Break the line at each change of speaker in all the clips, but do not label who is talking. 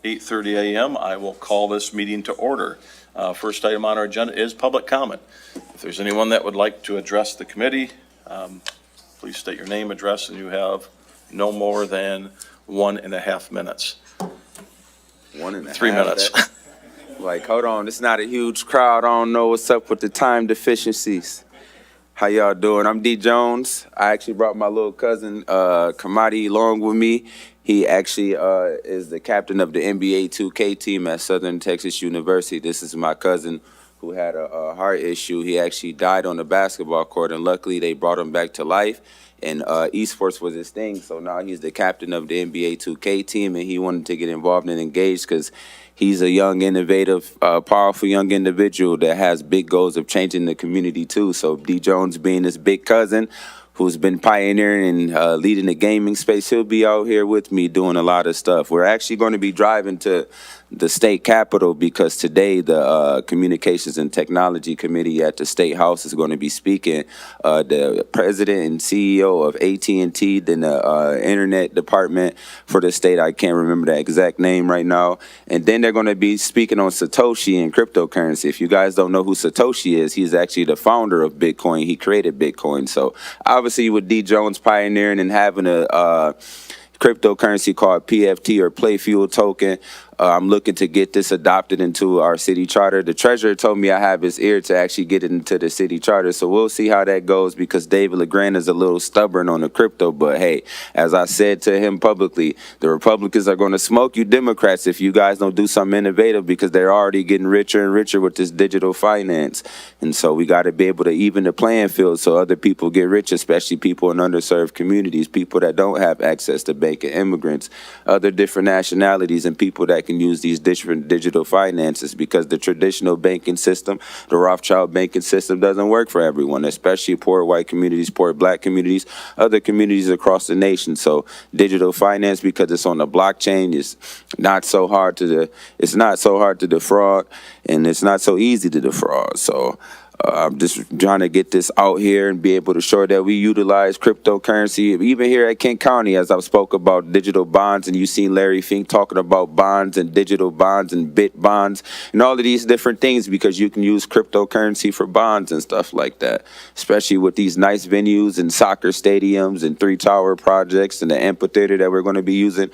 8:30 a.m. I will call this meeting to order. First item on our agenda is public comment. If there's anyone that would like to address the committee, please state your name, address, and you have no more than 1.5 minutes.
1.5.
3 minutes.
Like, hold on, it's not a huge crowd. I don't know what's up with the time deficiencies. How y'all doing? I'm D. Jones. I actually brought my little cousin, Kamadi, along with me. He actually is the captain of the NBA 2K team at Southern Texas University. This is my cousin who had a heart issue. He actually died on the basketball court, and luckily they brought him back to life. And esports was his thing, so now he's the captain of the NBA 2K team, and he wanted to get involved and engaged because he's a young, innovative, powerful young individual that has big goals of changing the community too. So D. Jones being his big cousin, who's been pioneering and leading the gaming space, he'll be out here with me doing a lot of stuff. We're actually going to be driving to the state capitol because today the Communications and Technology Committee at the State House is going to be speaking. The president and CEO of AT&T, then the internet department for the state, I can't remember the exact name right now. And then they're going to be speaking on Satoshi and cryptocurrency. If you guys don't know who Satoshi is, he's actually the founder of Bitcoin. He created Bitcoin. So obviously with D. Jones pioneering and having a cryptocurrency called PFT or Play Fuel token, I'm looking to get this adopted into our city charter. The treasurer told me I have his ear to actually get it into the city charter, so we'll see how that goes because David LeGrand is a little stubborn on the crypto. But hey, as I said to him publicly, the Republicans are going to smoke you Democrats if you guys don't do something innovative because they're already getting richer and richer with this digital finance. And so we got to be able to even the playing field so other people get rich, especially people in underserved communities, people that don't have access to banking, immigrants, other different nationalities, and people that can use these different digital finances because the traditional banking system, the Rothschild banking system, doesn't work for everyone, especially poor white communities, poor black communities, other communities across the nation. So digital finance, because it's on the blockchain, is not so hard to defraud, and it's not so easy to defraud. So I'm just trying to get this out here and be able to show that we utilize cryptocurrency. Even here at Kent County, as I've spoke about digital bonds, and you've seen Larry Fink talking about bonds and digital bonds and bit bonds and all of these different things because you can use cryptocurrency for bonds and stuff like that, especially with these nice venues and soccer stadiums and 3-tower projects and the amphitheater that we're going to be using.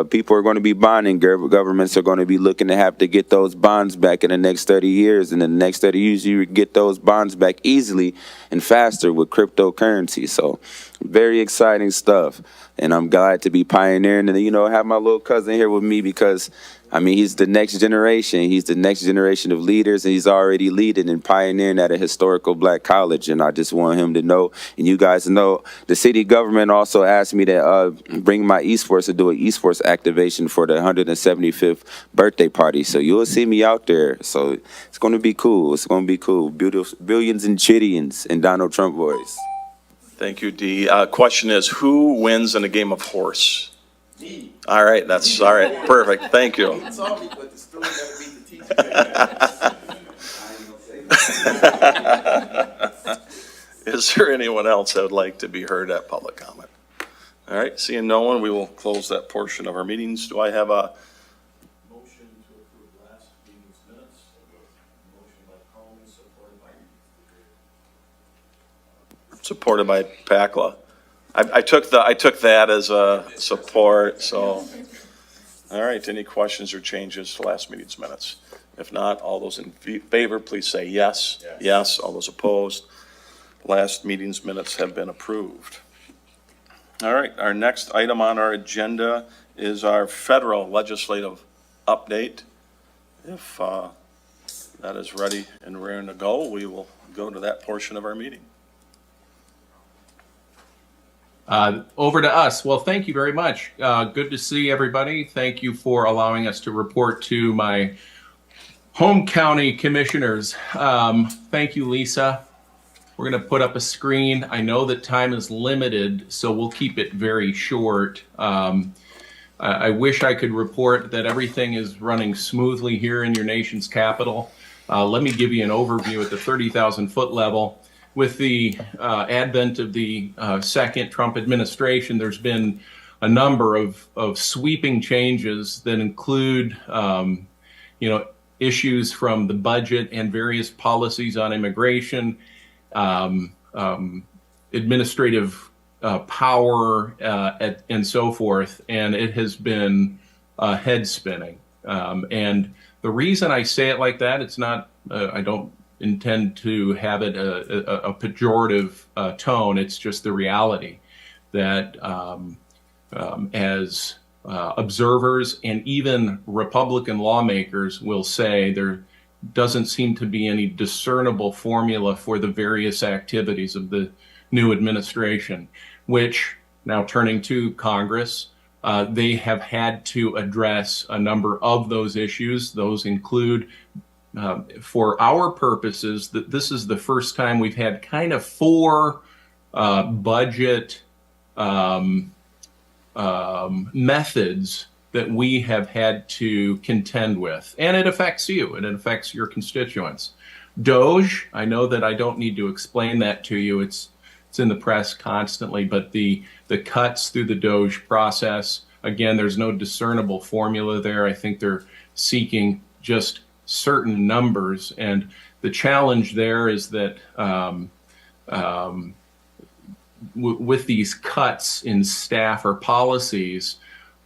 People are going to be bonding. Governments are going to be looking to have to get those bonds back in the next 30 years. And in the next 30 years, you get those bonds back easily and faster with cryptocurrency. So very exciting stuff. And I'm glad to be pioneering and, have my little cousin here with me because, he's the next generation. He's the next generation of leaders, and he's already leading and pioneering at a historical black college. And I just want him to know, and you guys know, the city government also asked me to bring my esports to do an esports activation for the 175th birthday party. So you'll see me out there. So it's going to be cool. It's going to be cool. Beautiful, billions and chittians in Donald Trump voice.
Thank you, Dee. Question is, who wins in a game of horse?
Me.
All right, that's all right. Perfect. Thank you.
It's all me, but the story never beat the teacher.
Is there anyone else that would like to be heard at public comment? All right, seeing no one, we will close that portion of our meetings. Do I have a
motion to approve last meeting's minutes? Motion by Coleman,
supported by Pakla? I took that as a support, so. All right, any questions or changes to last meeting's minutes? If not, all those in favor, please say yes. Yes. Yes. All those opposed? Last meeting's minutes have been approved. All right, our next item on our agenda is our federal legislative update. If that is ready and raring to go, we will go to that portion of our meeting.
Over to us. Well, thank you very much. Good to see everybody. Thank you for allowing us to report to my home county commissioners. Thank you, Lisa. We're going to put up a screen. I know that time is limited, so we'll keep it very short. I wish I could report that everything is running smoothly here in your nation's capital. Let me give you an overview at the 30,000 foot level. With the advent of the second Trump administration, there's been a number of sweeping changes that include, issues from the budget and various policies on immigration, administrative power, and so forth. And it has been head spinning. And the reason I say it like that, it's not, I don't intend to have it a pejorative tone. It's just the reality that as observers and even Republican lawmakers will say, there doesn't seem to be any discernible formula for the various activities of the new administration, which, now turning to Congress, they have had to address a number of those issues. Those include, for our purposes, that this is the first time we've had kind of four budget methods that we have had to contend with. And it affects you, and it affects your constituents. DOGE, I know that I don't need to explain that to you. It's in the press constantly, but the cuts through the DOGE process, again, there's no discernible formula there. I think they're seeking just certain numbers. And the challenge there is that with these cuts in staff or policies,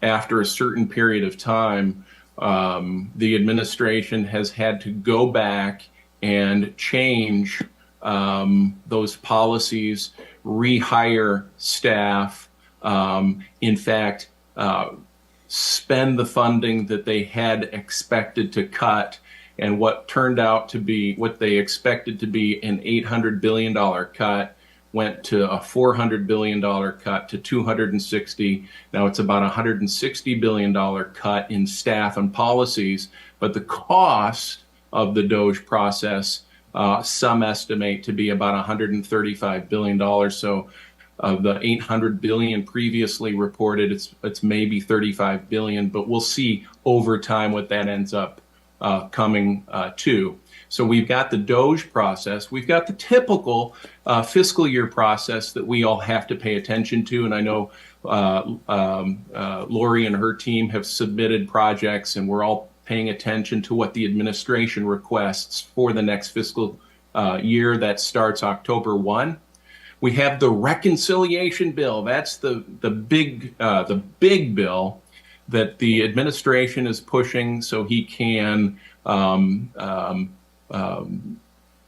after a certain period of time, the administration has had to go back and change those policies, rehire staff, in fact, spend the funding that they had expected to cut, and what turned out to be what they expected to be an $800 billion cut went to a $400 billion cut to 260. Now it's about a $160 billion cut in staff and policies, but the cost of the DOGE process, some estimate to be about $135 billion. So of the $800 billion previously reported, it's maybe $35 billion, but we'll see over time what that ends up coming to. So we've got the DOGE process. We've got the typical fiscal year process that we all have to pay attention to. And I know Lori and her team have submitted projects, and we're all paying attention to what the administration requests for the next fiscal year that starts October 1. We have the reconciliation bill. That's the big bill that the administration is pushing so he can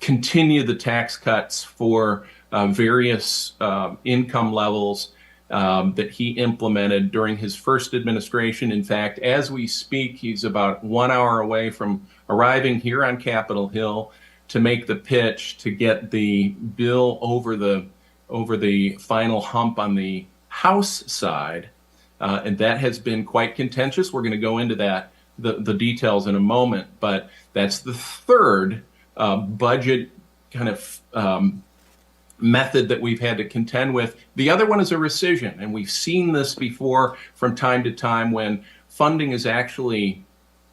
continue the tax cuts for various income levels that he implemented during his first administration. In fact, as we speak, he's about 1 hour away from arriving here on Capitol Hill to make the pitch to get the bill over the final hump on the House side. And that has been quite contentious. We're going to go into that, the details in a moment, but that's the third budget kind of method that we've had to contend with. The other one is a rescission, and we've seen this before from time to time when funding is actually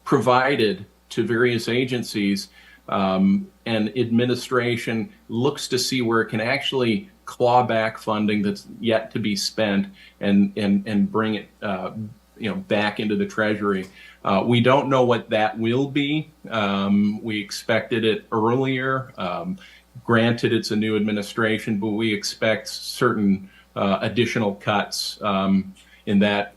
provided to various agencies, and administration looks to see where it can actually claw back funding that's yet to be spent and bring it back into the Treasury. We don't know what that will be. We expected it earlier. Granted, it's a new administration, but we expect certain additional cuts in that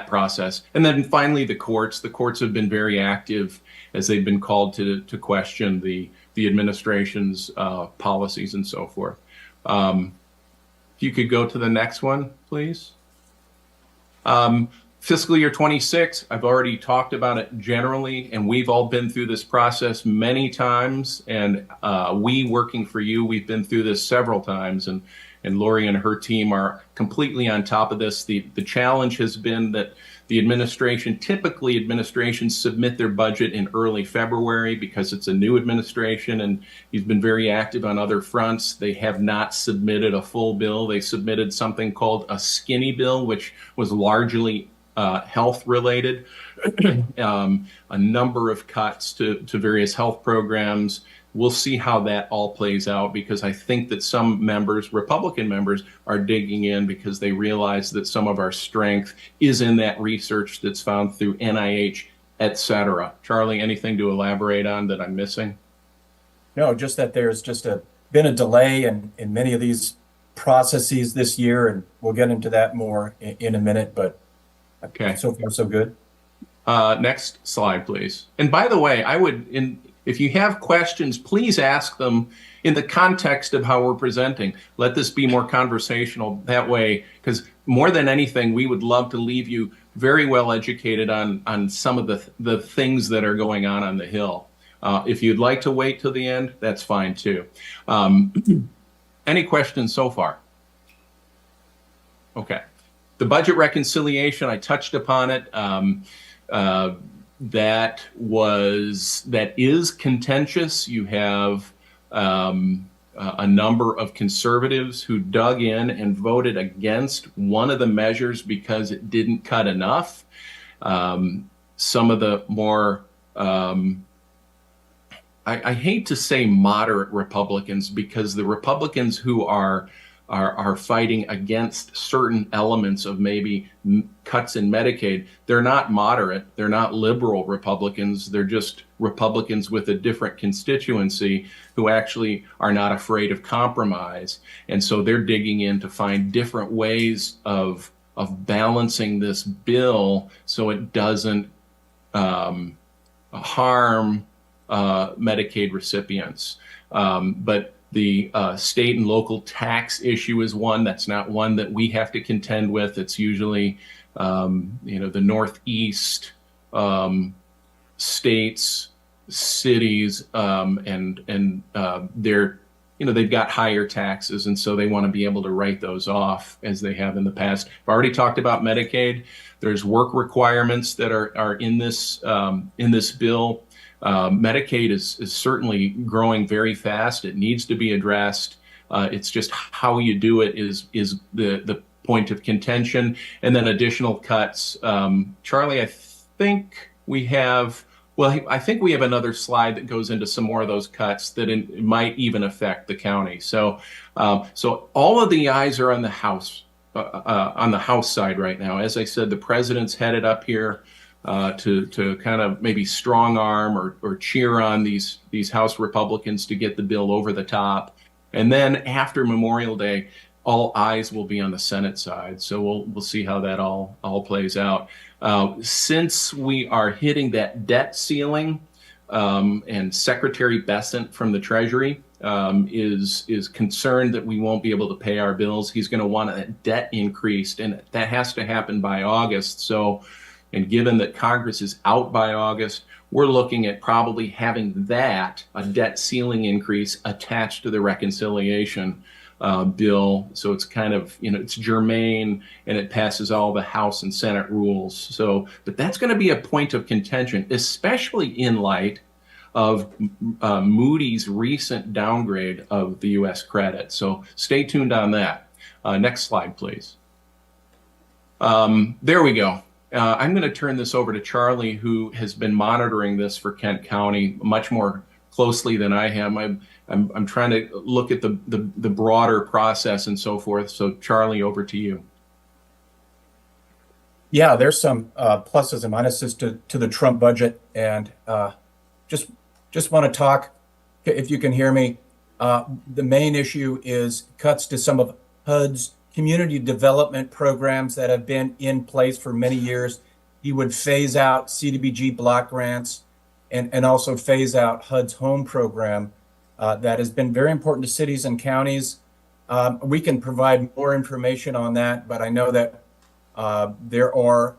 process. And then finally, the courts. The courts have been very active as they've been called to question the administration's policies and so forth. If you could go to the next one, please. Fiscal year 26, I've already talked about it generally, and we've all been through this process many times, and we working for you, we've been through this several times, and Lori and her team are completely on top of this. The challenge has been that the typically administrations submit their budget in early February because it's a new administration, and he's been very active on other fronts. They have not submitted a full bill. They submitted something called a skinny bill, which was largely health related, a number of cuts to various health programs. We'll see how that all plays out, because I think that some members, Republican members, are digging in because they realize that some of our strength is in that research that's found through NIH, et cetera. Charlie, anything to elaborate on that I'm missing?
No, just that there's just been a delay in many of these processes this year, and we'll get into that more in a minute, but
Okay.
so far so good.
Next slide, please. And by the way, if you have questions, please ask them in the context of how we're presenting. Let this be more conversational that way, because more than anything, we would love to leave you very well educated on some of the things that are going on the Hill. If you'd like to wait till the end, that's fine too. Any questions so far? Okay. The budget reconciliation, I touched upon it. That is contentious. You have a number of conservatives who dug in and voted against one of the measures because it didn't cut enough. Some of the more, I hate to say moderate Republicans, because the Republicans who are fighting against certain elements of maybe cuts in Medicaid, they're not moderate, they're not liberal Republicans, they're just Republicans with a different constituency who actually are not afraid of compromise. And so they're digging in to find different ways of balancing this bill so it doesn't harm Medicaid recipients. But the state and local tax issue is one. That's not one that we have to contend with. It's usually, the Northeast states, cities, and they're, they've got higher taxes, and so they want to be able to write those off as they have in the past. I've already talked about Medicaid. There's work requirements that are in this bill. Medicaid is certainly growing very fast. It needs to be addressed. It's just how you do it is the point of contention. And then additional cuts. Charlie, I think we have another slide that goes into some more of those cuts that might even affect the county. So all of the eyes are on the House side right now. As I said, the president's headed up here to kind of maybe strong arm or cheer on these House Republicans to get the bill over the top. And then after Memorial Day, all eyes will be on the Senate side. So we'll see how that all plays out. Since we are hitting that debt ceiling, and Secretary Bessent from the Treasury is concerned that we won't be able to pay our bills. He's going to want a debt increased, and that has to happen by August. So, and given that Congress is out by August, we're looking at probably having a debt ceiling increase attached to the reconciliation bill. So it's kind of, it's germane, and it passes all the House and Senate rules. So, but that's going to be a point of contention, especially in light of Moody's recent downgrade of the U.S. credit. So stay tuned on that. Next slide, please. There we go. I'm going to turn this over to Charlie, who has been monitoring this for Kent County much more closely than I am. I'm trying to look at the broader process and so forth. So Charlie, over to you.
Yeah, there's some pluses and minuses to the Trump budget, and just want to talk, if you can hear me. The main issue is cuts to some of HUD's community development programs that have been in place for many years. He would phase out CDBG block grants and also phase out HUD's home program that has been very important to cities and counties. We can provide more information on that, but I know that there are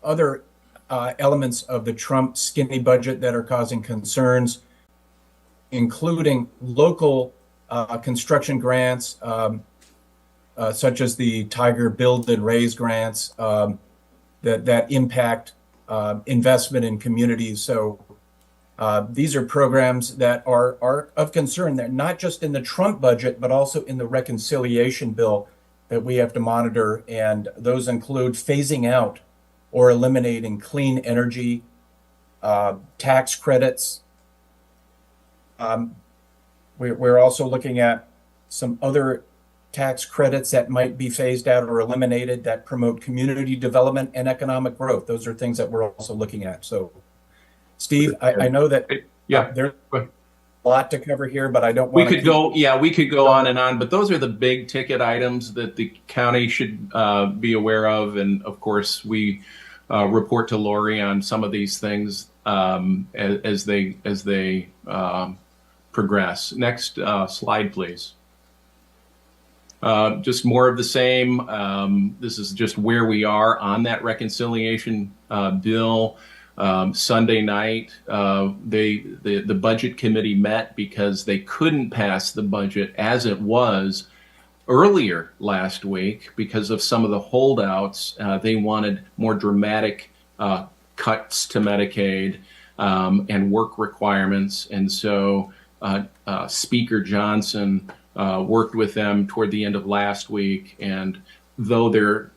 other elements of the Trump skinny budget that are causing concerns, including local construction grants, such as the Tiger Build and Raise grants that impact investment in communities. So these are programs that are of concern. They're not just in the Trump budget, but also in the reconciliation bill that we have to monitor. And those include phasing out or eliminating clean energy tax credits. We're also looking at some other tax credits that might be phased out or eliminated that promote community development and economic growth. Those are things that we're also looking at. So, Steve, I know that
Yeah.
there's a lot to cover here, but I don't want to
We could go on and on, but those are the big ticket items that the county should be aware of. And of course, we report to Lori on some of these things as they progress. Next slide, please. Just more of the same. This is just where we are on that reconciliation bill. Sunday night, the budget committee met because they couldn't pass the budget as it was earlier last week because of some of the holdouts. They wanted more dramatic cuts to Medicaid and work requirements, and so Speaker Johnson worked with them toward the end of last week, and though their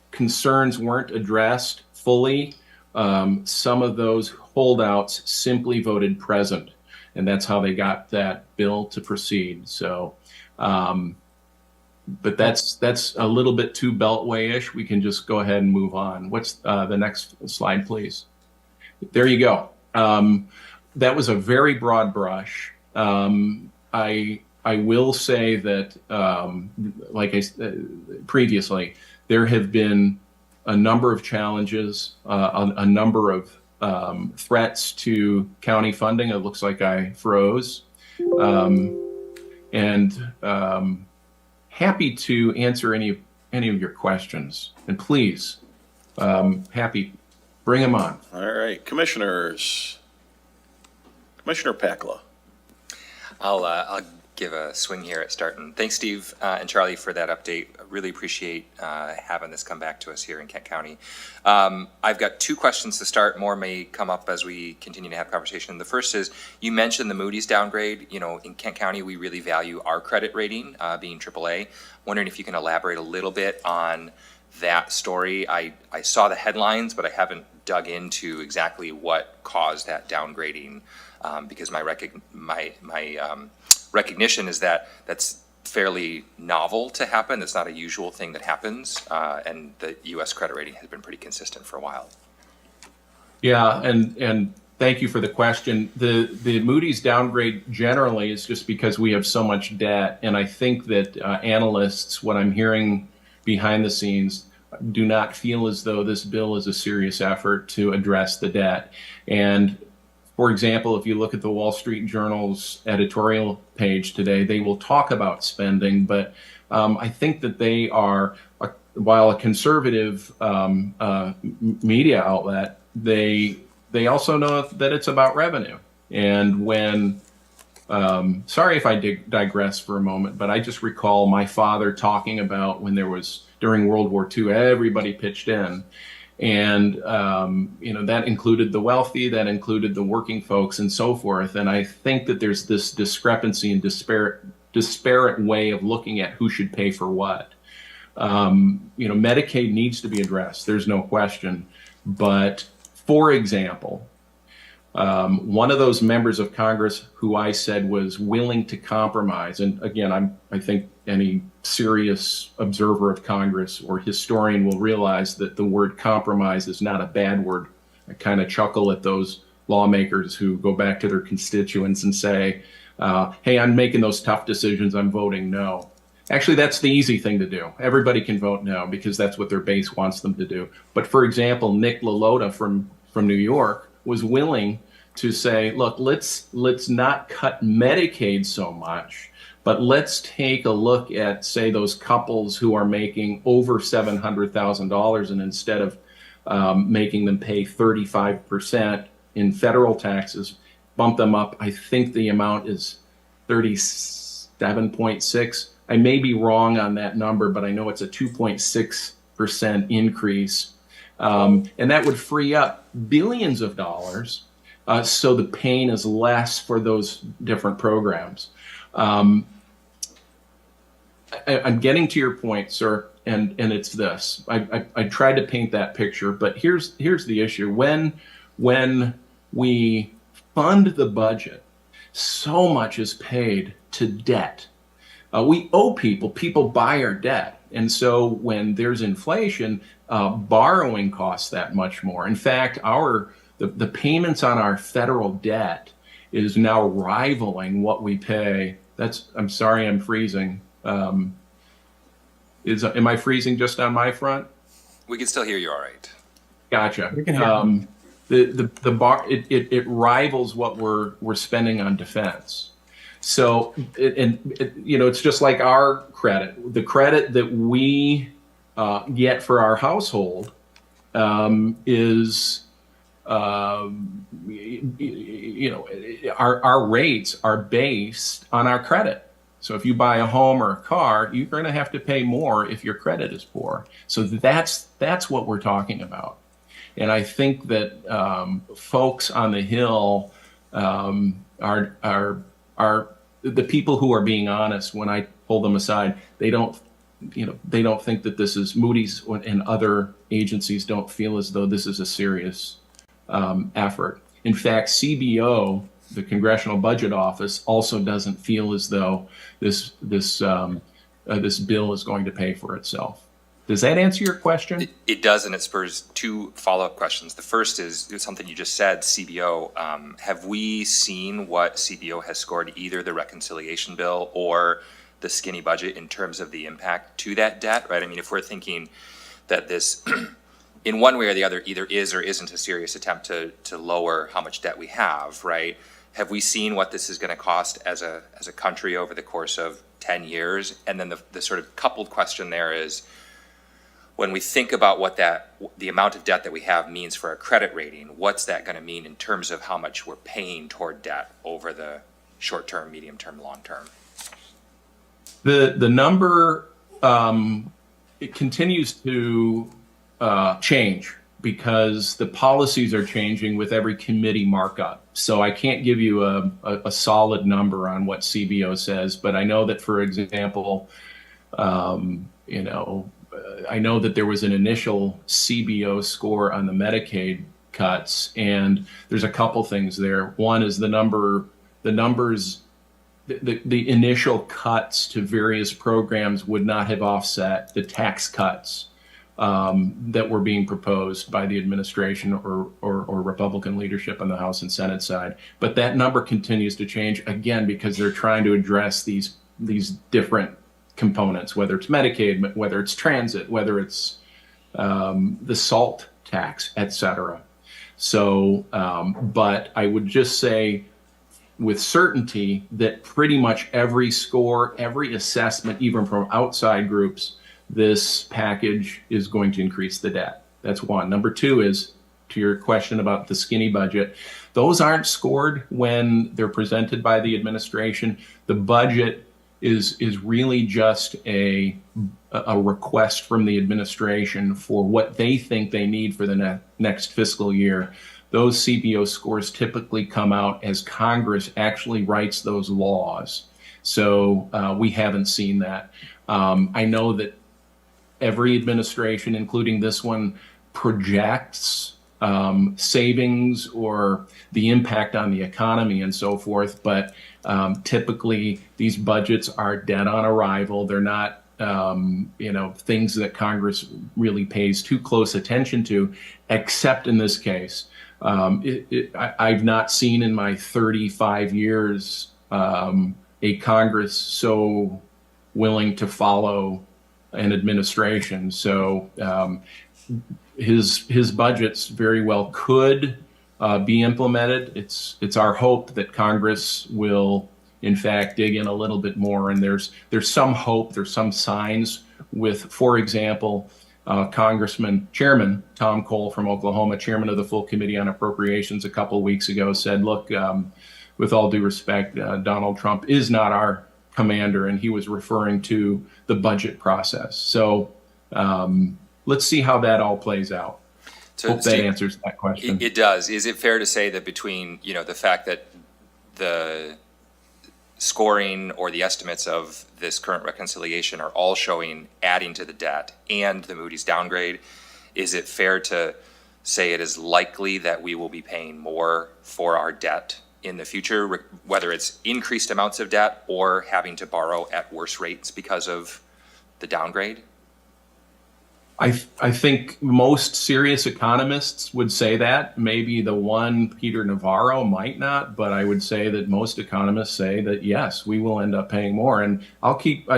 concerns weren't addressed fully, some of those holdouts simply voted present, and that's how they got that bill to proceed. So, but that's a little bit too Beltway-ish. We can just go ahead and move on. What's the next slide, please? There you go. That was a very broad brush. I will say that, like I said previously, there have been a number of challenges, a number of threats to county funding. It looks like I froze. Happy to answer any of your questions. And please, happy, bring them on.
All right, commissioners. Commissioner Pakla.
I'll give a swing here at starting. Thanks, Steve and Charlie, for that update. I really appreciate having this come back to us here in Kent County. I've got two questions to start. More may come up as we continue to have conversation. The first is, you mentioned the Moody's downgrade. You know, in Kent County, we really value our credit rating, being AAA. Wondering if you can elaborate a little bit on that story. I saw the headlines, but I haven't dug into exactly what caused that downgrading. Because my recognition is that that's fairly novel to happen. It's not a usual thing that happens, and the U.S. credit rating has been pretty consistent for a while.
Yeah, and thank you for the question. The Moody's downgrade generally is just because we have so much debt, and I think that analysts, what I'm hearing behind the scenes, do not feel as though this bill is a serious effort to address the debt. And for example, if you look at the Wall Street Journal's editorial page today, they will talk about spending, but I think that they are, while a conservative media outlet, they also know that it's about revenue. And when, sorry if I digress for a moment, but I just recall my father talking about when there was, during World War II, everybody pitched in. And, you know, that included the wealthy, that included the working folks and so forth. And I think that there's this discrepancy and disparate way of looking at who should pay for what. You know, Medicaid needs to be addressed. There's no question. But for example, one of those members of Congress who I said was willing to compromise, and again, I think any serious observer of Congress or historian will realize that the word compromise is not a bad word. I kind of chuckle at those lawmakers who go back to their constituents and say, hey, I'm making those tough decisions, I'm voting no. Actually, that's the easy thing to do. Everybody can vote no because that's what their base wants them to do. But for example, Nick LaLota from New York was willing to say, look, let's not cut Medicaid so much, but let's take a look at, say, those couples who are making over $700,000, and instead of making them pay 35% in federal taxes, bump them up. I think the amount is 37.6. I may be wrong on that number, but I know it's a 2.6% increase. And that would free up billions of dollars, so the pain is less for those different programs. I'm getting to your point, sir, and it's this. I tried to paint that picture, but here's the issue. When we fund the budget, so much is paid to debt. We owe people buy our debt. And so when there's inflation, borrowing costs that much more. In fact, the payments on our federal debt is now rivaling what we pay. I'm sorry, I'm freezing. Am I freezing just on my front?
We can still hear you all right.
Gotcha.
We can hear
It rivals what we're spending on defense. So it's just like our credit. The credit that we get for our household is our rates are based on our credit. So if you buy a home or a car, you're going to have to pay more if your credit is poor. So that's what we're talking about. And I think that folks on the Hill are the people who are being honest. When I pull them aside, they don't think that this is Moody's and other agencies don't feel as though this is a serious effort. In fact, CBO, the Congressional Budget Office, also doesn't feel as though this bill is going to pay for itself. Does that answer your question?
It does, and it spurs two follow-up questions. The first is something you just said, CBO. Have we seen what CBO has scored, either the reconciliation bill or the skinny budget, in terms of the impact to that debt, right? I mean, if we're thinking that this, in one way or the other, either is or isn't a serious attempt to lower how much debt we have, right? Have we seen what this is going to cost as a country over the course of 10 years? And then the sort of coupled question there is, when we think about what the amount of debt that we have means for our credit rating, what's that going to mean in terms of how much we're paying toward debt over the short term, medium term, long term?
The number it continues to change because the policies are changing with every committee markup. So I can't give you a solid number on what CBO says, but I know that, for example, I know that there was an initial CBO score on the Medicaid cuts, and there's a couple things there. One is the initial cuts to various programs would not have offset the tax cuts that were being proposed by the administration or Republican leadership on the House and Senate side. But that number continues to change, again, because they're trying to address these different components, whether it's Medicaid, whether it's transit, whether it's the SALT tax, et cetera. So, but I would just say with certainty that pretty much every score, every assessment, even from outside groups, this package is going to increase the debt. That's one. Number two is, to your question about the skinny budget, those aren't scored when they're presented by the administration. The budget is really just a request from the administration for what they think they need for the next fiscal year. Those CBO scores typically come out as Congress actually writes those laws. So we haven't seen that. I know that every administration, including this one, projects savings or the impact on the economy and so forth, but typically these budgets are dead on arrival. They're not things that Congress really pays too close attention to, except in this case. I've not seen in my 35 years a Congress so willing to follow an administration. So his budgets very well could be implemented. It's our hope that Congress will, in fact, dig in a little bit more. And there's some hope, there's some signs with, for example, Chairman Tom Cole from Oklahoma, chairman of the full committee on appropriations a couple of weeks ago, said, look, with all due respect, Donald Trump is not our commander, and he was referring to the budget process. So let's see how that all plays out.
So
Hope that answers that question.
It does. Is it fair to say that between, the fact that scoring or the estimates of this current reconciliation are all showing adding to the debt and the Moody's downgrade, is it fair to say it is likely that we will be paying more for our debt in the future, whether it's increased amounts of debt or having to borrow at worse rates because of the downgrade?
I think most serious economists would say that. Maybe the one, Peter Navarro, might not, but I would say that most economists say that yes, we will end up paying more. And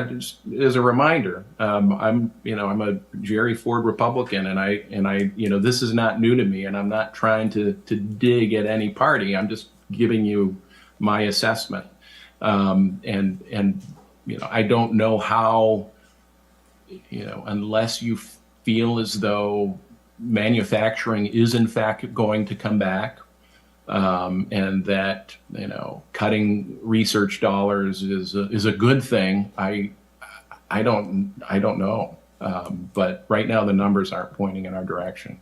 just as a reminder, I'm a Jerry Ford Republican, and I this is not new to me, and I'm not trying to dig at any party. I'm just giving you my assessment, and I don't know how, unless you feel as though manufacturing is in fact going to come back, and that cutting research dollars is a good thing. I don't know, but right now the numbers aren't pointing in our direction.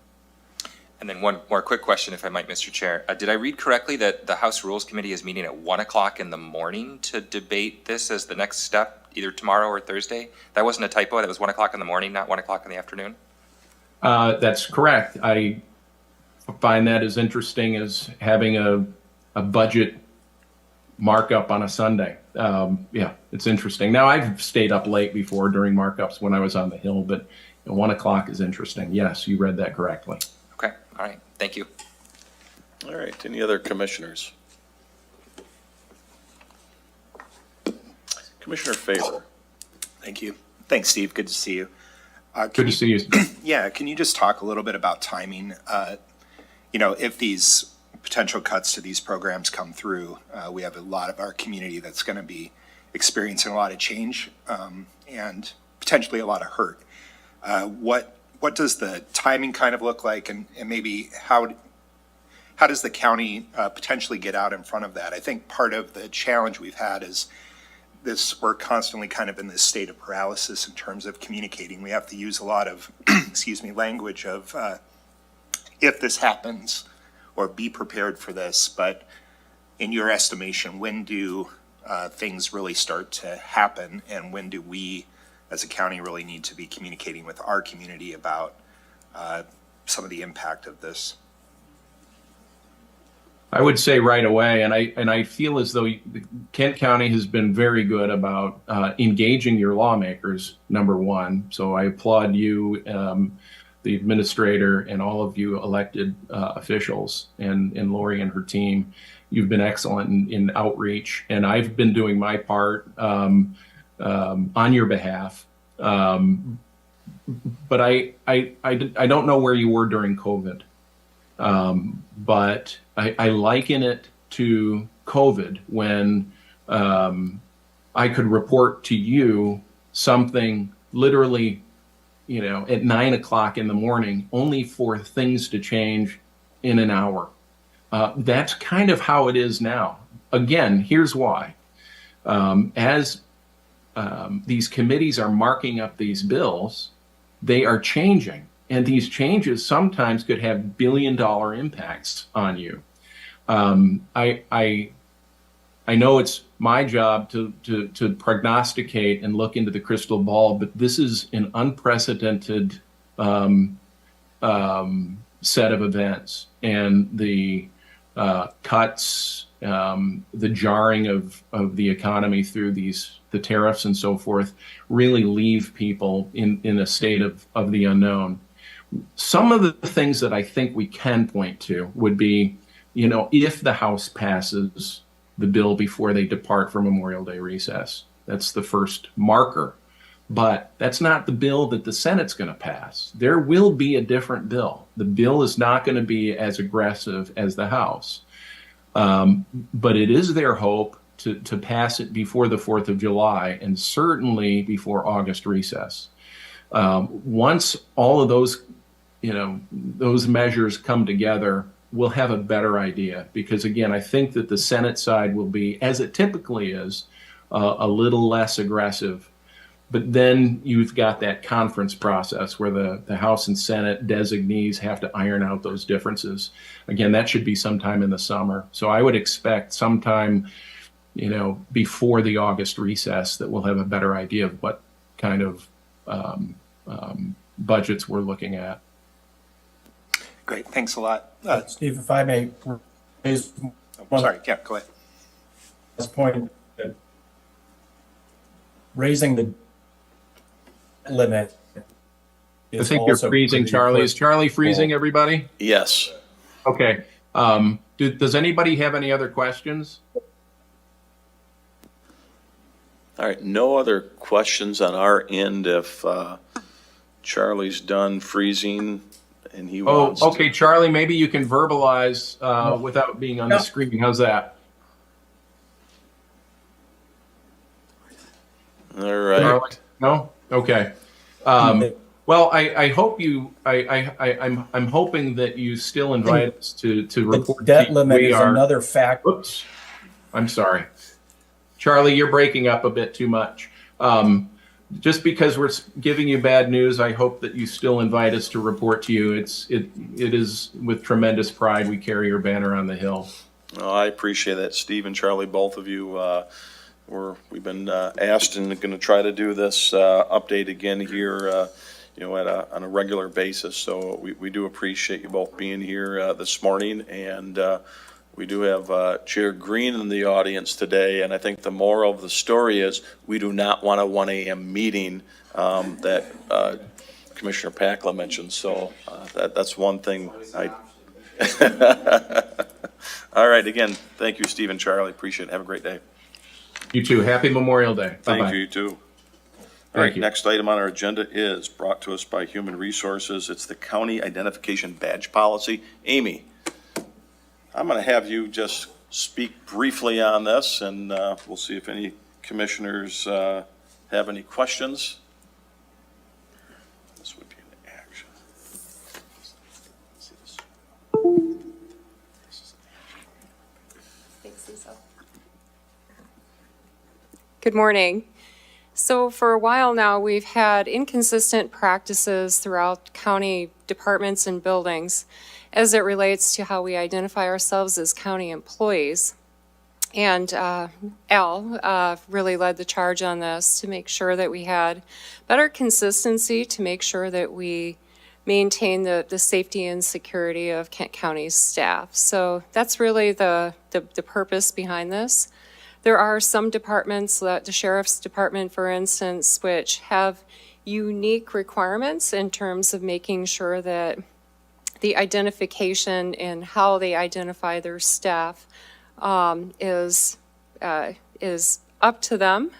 And then one more quick question, if I might, Mr. Chair. Did I read correctly that the House Rules Committee is meeting at 1 o'clock in the morning to debate this as the next step, either tomorrow or Thursday? That wasn't a typo. That was 1 o'clock in the morning, not 1 o'clock in the afternoon?
That's correct. I find that as interesting as having a budget markup on a Sunday. Yeah, it's interesting. Now, I've stayed up late before during markups when I was on the Hill, but 1 o'clock is interesting. Yes, you read that correctly.
Okay, all right, thank you.
All right, any other commissioners? Commissioner Faber.
Thank you. Thanks, Steve. Good to see you.
Good to see you.
Yeah, can you just talk a little bit about timing? If these potential cuts to these programs come through, we have a lot of our community that's going to be experiencing a lot of change and potentially a lot of hurt. What does the timing kind of look like, and maybe how does the county potentially get out in front of that? I think part of the challenge we've had is we're constantly kind of in this state of paralysis in terms of communicating. We have to use a lot of, language of if this happens or be prepared for this. But in your estimation, when do things really start to happen, and when do we as a county really need to be communicating with our community about some of the impact of this?
I would say right away, and I feel as though Kent County has been very good about engaging your lawmakers, number one. So I applaud you, the administrator, and all of you elected officials, and Lori and her team. You've been excellent in outreach, and I've been doing my part on your behalf. But I don't know where you were during COVID. But I liken it to COVID when I could report to you something literally, at 9 o'clock in the morning, only for things to change in an hour. That's kind of how it is now. Again, here's why. As these committees are marking up these bills, they are changing. And these changes sometimes could have billion-dollar impacts on you. I know it's my job to prognosticate and look into the crystal ball, but this is an unprecedented set of events, and the cuts, the jarring of the economy through the tariffs and so forth, really leave people in a state of the unknown. Some of the things that I think we can point to would be, if the House passes the bill before they depart for Memorial Day recess, that's the first marker. But that's not the bill that the Senate's going to pass. There will be a different bill. The bill is not going to be as aggressive as the House. But it is their hope to pass it before the 4th of July, and certainly before August recess. Once all of those measures come together, we'll have a better idea. Because again, I think that the Senate side will be, as it typically is, a little less aggressive. But then you've got that conference process where the House and Senate designees have to iron out those differences. Again, that should be sometime in the summer. So I would expect sometime, before the August recess, that we'll have a better idea of what kind of budgets we're looking at.
Great, thanks a lot.
Steve, if I may raise one
Sorry, yeah, go ahead.
last point, that raising the limit
I
is
think you're
also
freezing,
pretty
Charlie. Is Charlie freezing,
Well,
everybody?
Yes.
Okay. Does anybody have any other questions?
All right, no other questions on our end. If Charlie's done freezing and he
Oh,
wants to.
okay, Charlie, maybe you can verbalize without being on the
No.
screen. How's that?
All right.
Charlie? No? Okay. Well, I hope I'm hoping that you still invite us to
The
report.
debt
to-
limit
we
is
are-
another factor.
Oops, I'm sorry. Charlie, you're breaking up a bit too much. Just because we're giving you bad news, I hope that you still invite us to report to you. It is with tremendous pride we carry your banner on the Hill.
Well, I appreciate that, Steve and Charlie, both of you. We've been asked and going to try to do this update again here, on a regular basis. So we do appreciate you both being here this morning. And we do have Chair Green in the audience today. And I think the moral of the story is we do not want a 1 a.m. meeting that Commissioner Pakla mentioned. So that's one thing All right, again, thank you, Steve and Charlie. Appreciate it. Have a great day.
You too. Happy Memorial Day.
Thank
Bye-bye.
you, you too. All
Thank
right,
you.
next item on our agenda is brought to us by Human Resources. It's the County Identification Badge Policy. Amy, I'm going to have you just speak briefly on this, and we'll see if any commissioners have any questions. This would be an action.
Good morning. So for a while now, we've had inconsistent practices throughout county departments and buildings as it relates to how we identify ourselves as county employees. And Al really led the charge on this to make sure that we had better consistency, to make sure that we maintain the safety and security of Kent County's staff. So that's really the purpose behind this. There are some departments, the sheriff's department, for instance, which have unique requirements in terms of making sure that the identification and how they identify their staff is up to them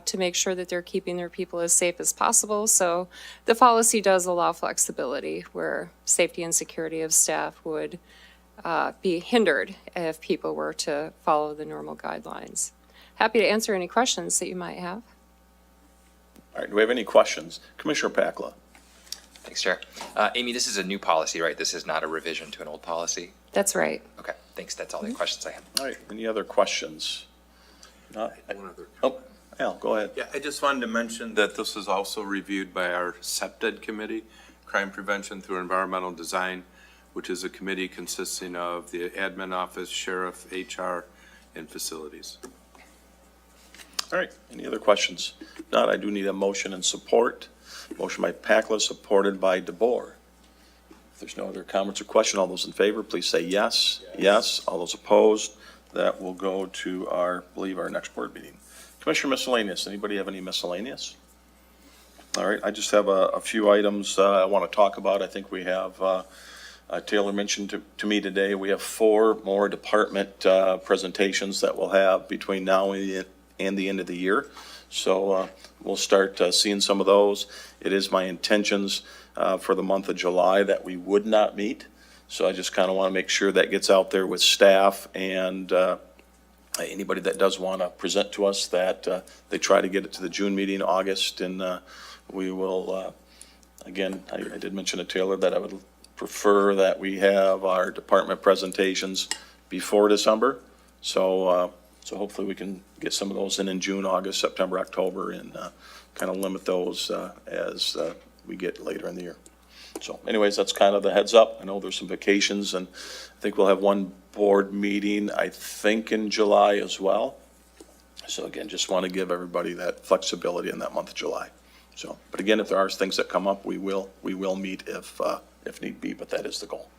to make sure that they're keeping their people as safe as possible. So the policy does allow flexibility where safety and security of staff would be hindered if people were to follow the normal guidelines. Happy to answer any questions that you might have.
All right, do we have any questions? Commissioner Pakla.
Thanks, Chair. Amy, this is a new policy, right? This is not a revision to an old policy?
That's right.
Okay, thanks. That's all the questions I have.
All right, any other questions? Not- Oh, Al, go ahead.
Yeah, I just wanted to mention that this is also reviewed by our CPTED committee, Crime Prevention Through Environmental Design, which is a committee consisting of the admin office, sheriff, HR, and facilities.
All right, any other questions? If not, I do need a motion and support. Motion by Pakla, supported by DeBoer. If there's no other comments or question, all those in favor, please say yes. Yes. All those opposed, that will go to our, I believe, our next board meeting. Commissioner miscellaneous, anybody have any miscellaneous? All right, I just have a few items I want to talk about. I think we have, Taylor mentioned to me today, we have 4 more department presentations that we'll have between now and the end of the year. So we'll start seeing some of those. It is my intentions for the month of July that we would not meet. So I just kind of want to make sure that gets out there with staff and anybody that does want to present to us, that they try to get it to the June meeting, August, and we will, again, I did mention to Taylor that I would prefer that we have our department presentations before December. So hopefully we can get some of those in June, August, September, October, and kind of limit those as we get later in the year. So anyways, that's kind of the heads up. I know there's some vacations, and I think we'll have one board meeting, I think, in July as well. So again, just want to give everybody that flexibility in that month of July. So, but again, if there are things that come up, we will meet if need be, but that is the goal.